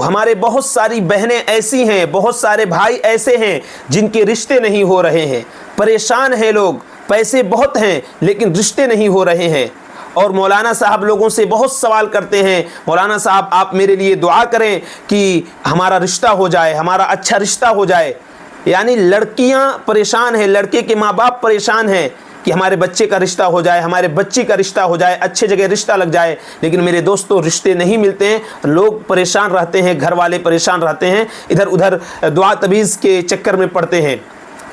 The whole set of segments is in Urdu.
ہمارے بہت ساری بہنیں ایسی ہیں، بہت سارے بھائی ایسے ہیں جن کے رشتے نہیں ہو رہے ہیں، پریشان ہیں لوگ، پیسے بہت ہیں لیکن رشتے نہیں ہو رہے ہیں، اور مولانا صاحب لوگوں سے بہت سوال کرتے ہیں، مولانا صاحب آپ میرے لیے دعا کریں کہ ہمارا رشتہ ہو جائے، ہمارا اچھا رشتہ ہو جائے۔ یعنی لڑکیاں پریشان ہیں، لڑکے کے ماں باپ پریشان ہیں کہ ہمارے بچے کا رشتہ ہو جائے، ہمارے بچی کا رشتہ ہو جائے، اچھے جگہ رشتہ لگ جائے، لیکن میرے دوستو رشتے نہیں ملتے ہیں، لوگ پریشان رہتے ہیں، گھر والے پریشان رہتے ہیں، ادھر ادھر دعا تعویذ کے چکر میں پڑتے ہیں،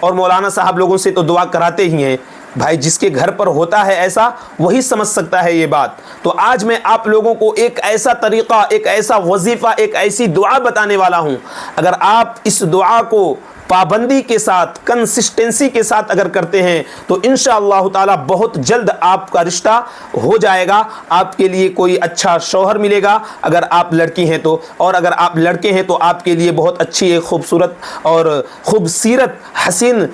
اور مولانا صاحب لوگوں سے تو دعا کراتے ہی ہیں۔ بھائی جس کے گھر پر ہوتا ہے ایسا وہی سمجھ سکتا ہے یہ بات۔ تو آج میں آپ لوگوں کو ایک ایسا طریقہ، ایک ایسا وظیفہ، ایک ایسی دعا بتانے والا ہوں، اگر آپ اس دعا کو پابندی کے ساتھ، کنسسٹنسی کے ساتھ اگر کرتے ہیں تو انشاءاللہ تعالی بہت جلد آپ کا رشتہ ہو جائے گا، آپ کے لیے کوئی اچھا شوہر ملے گا اگر آپ لڑکی ہیں تو، اور اگر آپ لڑکے ہیں تو آپ کے لیے بہت اچھی ایک خوبصورت اور خوبصیرت حسین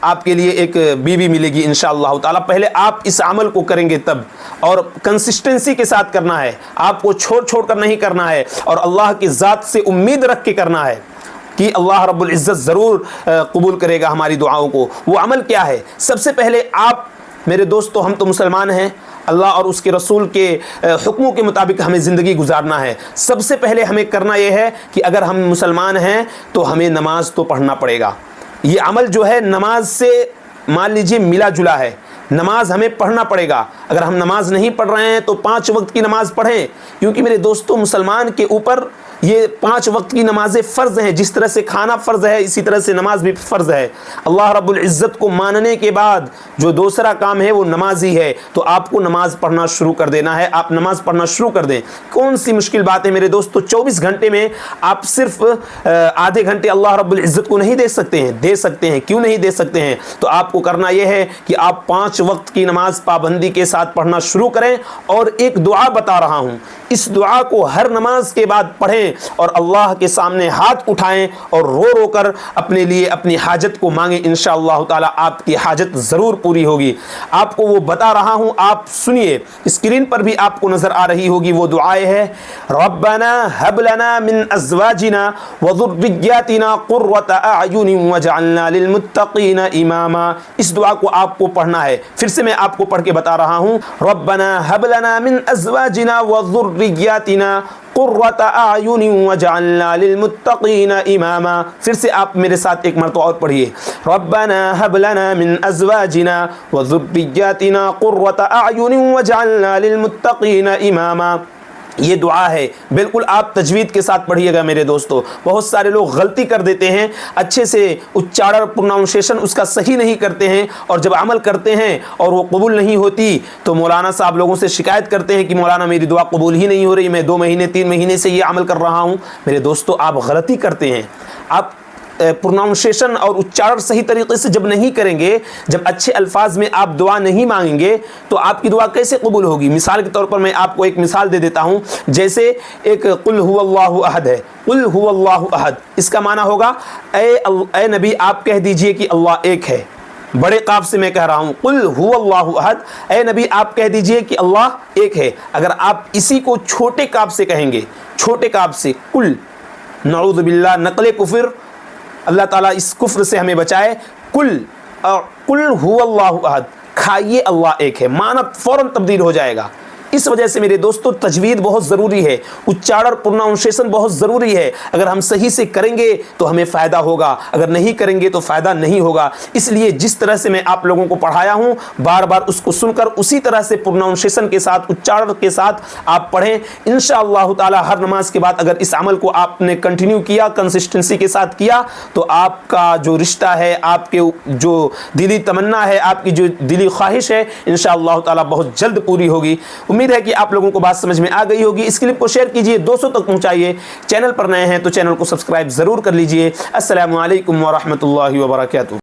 آپ کے لیے ایک بیوی ملے گی انشاءاللہ تعالی۔ پہلے آپ اس عمل کو کریں گے تب، اور کنسسٹنسی کے ساتھ کرنا ہے، آپ کو چھوڑ چھوڑ کر نہیں کرنا ہے، اور اللہ کی ذات سے امید رکھ کے کرنا ہے کہ اللہ رب العزت ضرور قبول کرے گا ہماری دعاؤں کو۔ وہ عمل کیا ہے؟ سب سے پہلے آپ میرے دوستو، ہم تو مسلمان ہیں، اللہ اور اس کے رسول کے حکموں کے مطابق ہمیں زندگی گزارنا ہے۔ سب سے پہلے ہمیں کرنا یہ ہے کہ اگر ہم مسلمان ہیں تو ہمیں نماز تو پڑھنا پڑے گا۔ یہ عمل جو ہے نماز سے مان لیجئے ملا جلا ہے، نماز ہمیں پڑھنا پڑے گا۔ اگر ہم نماز نہیں پڑھ رہے ہیں تو 5 وقت کی نماز پڑھیں، کیونکہ میرے دوستو مسلمان کے اوپر یہ 5 وقت کی نمازیں فرض ہیں، جس طرح سے کھانا فرض ہے اسی طرح سے نماز بھی فرض ہے۔ اللہ رب العزت کو ماننے کے بعد جو دوسرا کام ہے وہ نماز ہی ہے، تو آپ کو نماز پڑھنا شروع کر دینا ہے، آپ نماز پڑھنا شروع کر دیں۔ کون سی مشکل بات ہے میرے دوستو؟ 24 گھنٹے میں آپ صرف آدھے گھنٹے اللہ رب العزت کو نہیں دے سکتے ہیں؟ دے سکتے ہیں، کیوں نہیں دے سکتے ہیں؟ تو آپ کو کرنا یہ ہے کہ آپ 5 وقت کی نماز پابندی کے ساتھ پڑھنا شروع کریں، اور ایک دعا بتا رہا ہوں، اس دعا کو ہر نماز کے بعد پڑھیں اور اللہ کے سامنے ہاتھ اٹھائیں اور رو رو کر اپنے لیے اپنی حاجت کو مانگیں، انشاءاللہ تعالی آپ کی حاجت ضرور پوری ہوگی۔ آپ کو وہ بتا رہا ہوں، آپ سنیے، اسکرین پر بھی آپ کو نظر آ رہی ہوگی وہ دعائیں ہے، ربنا هب لنا من ازواجنا وذرياتنا قرة اعین واجعلنا للمتقین اماما۔ اس دعا کو آپ کو پڑھنا ہے، پھر سے میں آپ کو پڑھ کے بتا رہا ہوں، ربنا هب لنا من ازواجنا وذرياتنا قرۃ اعین واجعلنا للمتقین اماما۔ پھر سے آپ میرے ساتھ ایک مرتبہ اور پڑھیے، ربنا هب لنا من ازواجنا وذرياتنا قرۃ اعین واجعلنا للمتقین اماما۔ یہ دعا ہے، بالکل آپ تجوید کے ساتھ پڑھیے گا میرے دوستو۔ بہت سارے لوگ غلطی کر دیتے ہیں، اچھے سے اچارن پروناؤنسیشن اس کا صحیح نہیں کرتے ہیں، اور جب عمل کرتے ہیں اور وہ قبول نہیں ہوتی تو مولانا صاحب لوگوں سے شکایت کرتے ہیں کہ مولانا میری دعا قبول ہی نہیں ہو رہی، میں 2 مہینے 3 مہینے سے یہ عمل کر رہا ہوں۔ میرے دوستو آپ غلطی کرتے ہیں، آپ پروناؤنسیشن اور اچارن صحیح طریقے سے جب نہیں کریں گے، جب اچھے الفاظ میں آپ دعا نہیں مانگیں گے تو آپ کی دعا کیسے قبول ہوگی؟ مثال کے طور پر میں آپ کو ایک مثال دے دیتا ہوں، جیسے ایک قل هو اللہ احد ہے، قل هو اللہ احد، اس کا معنی ہوگا اے نبی آپ کہہ دیجئے کہ اللہ ایک ہے۔ بڑے قاف سے میں کہہ رہا ہوں، قل هو اللہ احد، اے نبی آپ کہہ دیجئے کہ اللہ ایک ہے۔ اگر آپ اسی کو چھوٹے قاف سے کہیں گے، چھوٹے قاف سے قل، نعوذ باللہ، نقل کفر، اللہ تعالیٰ اس کفر سے ہمیں بچائے، قل هو اللہ احد، کھائیے اللہ ایک ہے، معنی فوراً تبدیل ہو جائے گا۔ اس وجہ سے میرے دوستو تجوید بہت ضروری ہے، اچارن پروناؤنسیشن بہت ضروری ہے۔ اگر ہم صحیح سے کریں گے تو ہمیں فائدہ ہوگا، اگر نہیں کریں گے تو فائدہ نہیں ہوگا۔ اس لیے جس طرح سے میں آپ لوگوں کو پڑھایا ہوں، بار بار اس کو سن کر اسی طرح سے پروناؤنسیشن کے ساتھ، اچارن کے ساتھ آپ پڑھیں۔ انشاءاللہ تعالی ہر نماز کے بعد اگر اس عمل کو آپ نے کنٹینیو کیا، کنسسٹنسی کے ساتھ کیا، تو آپ کا جو رشتہ ہے، آپ کے جو دلی تمنا ہے، آپ کی جو دلی خواہش ہے، انشاءاللہ تعالی بہت جلد پوری ہوگی۔ امید ہے کہ آپ لوگوں کو بات سمجھ میں آ گئی ہوگی۔ اس کلپ کو شیئر کیجئے، 200 تک پہنچائیے۔ چینل پر نئے ہیں تو چینل کو سبسکرائب ضرور کر لیجئے۔ السلام علیکم ورحمۃ اللہ وبرکاتہ۔